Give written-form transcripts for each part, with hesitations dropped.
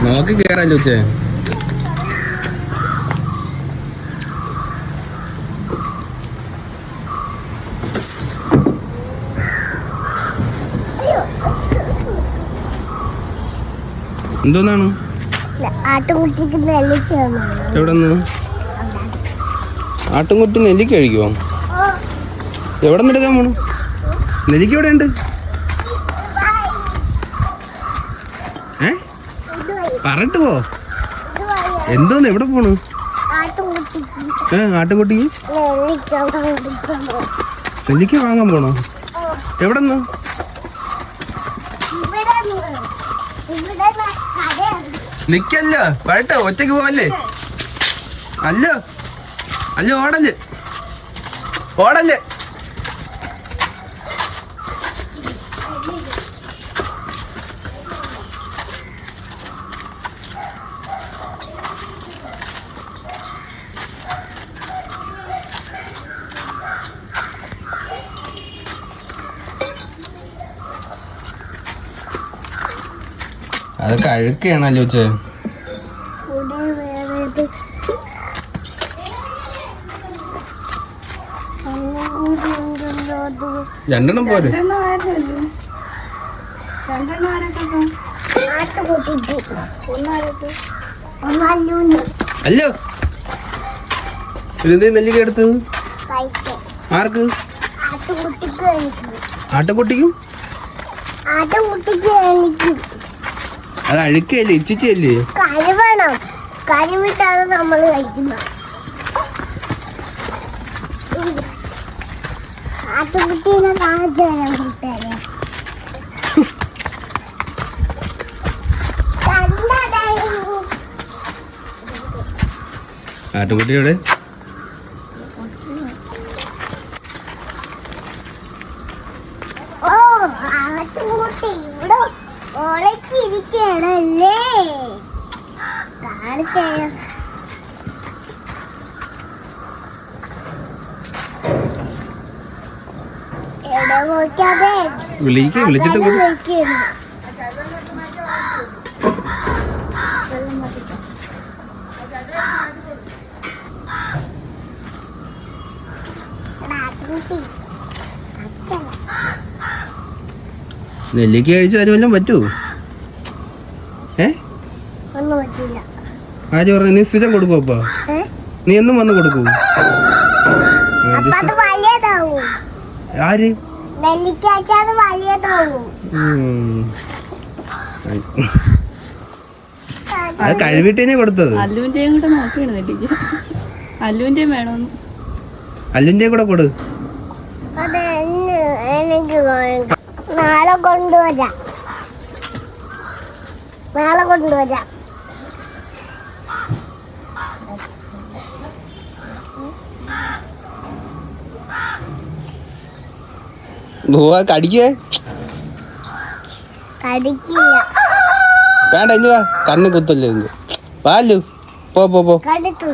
നോക്കി കേറാലോ ചേ. എന്തോന്നാണ്? എവിടെന്ന്? ആട്ടുംകുട്ടി നെല്ലിക്ക കഴിക്കുമോ? എവിടെ നിന്ന് എടുക്കാൻ പോണു? നെല്ലിക്ക എവിടെ ഉണ്ട്? പറഞ്ഞിട്ട് പോ. എന്തോന്ന് എവിടെ പോണു? ആട്ടുംകുട്ടിക്ക് നെല്ലിക്ക വാങ്ങാൻ പോണോ? എവിടെന്ന്? നിക്കല്ല വരട്ടെ, ഒറ്റയ്ക്ക് പോവല്ലേ? അല്ലോ അല്ലോ, ഓടല് ഓടല്. അതൊക്കെ അഴുക്കാണല്ലോ ചേ. രണ്ടെണ്ണം പോരെ? അല്ലോ ഇതെന്തേ നെല്ലിക്ക എടുത്തത്? ആർക്ക്? ആട്ടുകുട്ടിക്കും? അത് അഴുക്കല്ലേ, ഇച്ചിച്ചല്ലേ? കഴിവണം, കഴിവിട്ടാണ് നമ്മൾ കഴിക്കുന്നത്. ആട്ടുകുട്ടീനെ കാണിച്ചു തരാം കൂട്ടുകാരെ. ആട്ടുകുട്ടിയുടെ ആട്ടുകുട്ടി ഇവിടെ ഒളിച്ചിരിക്കണല്ലേ, കാണിച്ചു തരാം. വിളിച്ചിട്ട് നെല്ലിക്ക കഴിച്ച് അതിന് വല്ലതും പറ്റുമോ? ആര് പറഞ്ഞു? നീ സ്ഥിരം കൊടുക്കും? അപ്പാ നീ എന്നും വന്ന് കൊടുക്കൂ? ആര്? അത് കഴിവിട്ടേ കൊടുത്തത്. അല്ലുവിന്റെയും കൂടെ നോക്കിയാണ് നെല്ലിക്ക. അല്ലുവിന്റെയും വേണമെന്ന്. അല്ലുവിന്റെയും കൂടെ കൊടു. നാളെ കൊണ്ടുവരാം, നാളെ കൊണ്ടുവരാം. കടിക്കേ? കടിക്കില്ല. വേണ്ട, ഇനി വാ, കണ്ണ് കുത്തല്ലേ. വാലു പോ പോ പോ. കടിക്കൂ.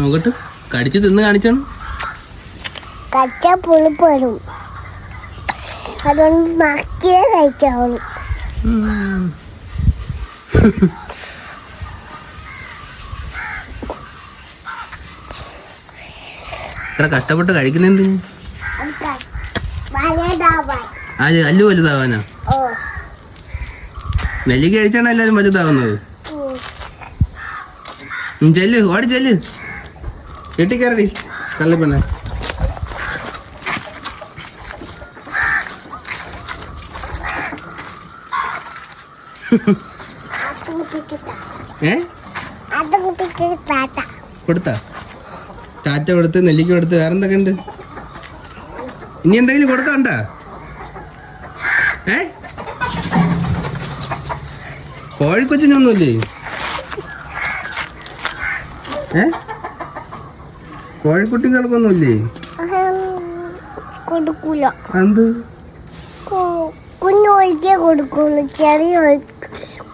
നോക്കട്ട്, കടിച്ച് തിന്ന് കാണിച്ചാണ്. കച്ച പുളിപ്പ് വരും, അതുകൊണ്ട് മക്കിയേ കഴിക്കാവുള്ളൂ. ഇത്ര കഷ്ടപ്പെട്ട് കഴിക്കുന്നെന്ത്? അല്ലു വലുതാവാനാ? നെല്ലിക്ക കഴിച്ചാണ് എല്ലാരും വലുതാവുന്നത്. ചെല്ല്, ഓടി ചെല്ല്, കെട്ടിക്കയറടി കള്ളിപ്പെണ്ണെ. കൊടുത്താ? ടാറ്റ കൊടുത്ത്, നെല്ലിക്ക കൊടുത്ത്, വേറെന്തൊക്കെ ഉണ്ട്? ഇനി എന്തെങ്കിലും കൊടുക്കണ്ട? കോഴിക്കൊച്ചിനൊന്നുമില്ലേ? കോഴിക്കുട്ടികൾക്കൊന്നുമില്ലേ? കൊടുക്കൂല. എന്ത്? കുഞ്ഞു കോഴിക്കേ കൊടുക്കുള്ളൂ. ചെറിയ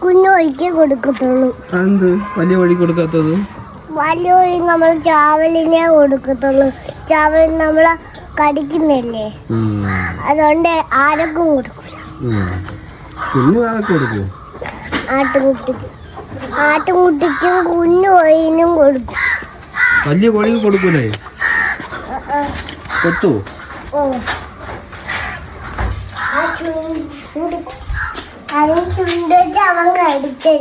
കുഞ്ഞു കോഴിക്കേ കൊടുക്കത്തുള്ളൂ. എന്ത് വലിയ കോഴി കൊടുക്കാത്തത്? വലിയ കോഴി നമ്മൾ ചാവലിനെ കൊടുക്കത്തുള്ളൂ. ചാവൽ നമ്മളെ കടിക്കുന്നില്ലേ, അതുകൊണ്ട് ആരൊക്കെ കൊടുക്കൂല. കുഞ്ഞു കൊടുക്കൂ. ആട്ടുകുട്ടിക്കും കുഞ്ഞു കോഴിനും കൊടുക്കും. വലിയ കോഴിക്ക് കൊടുക്കൂലേ? കൊത്തു. ചുണ്ടിച്ച് അവൻ കടിച്ചു.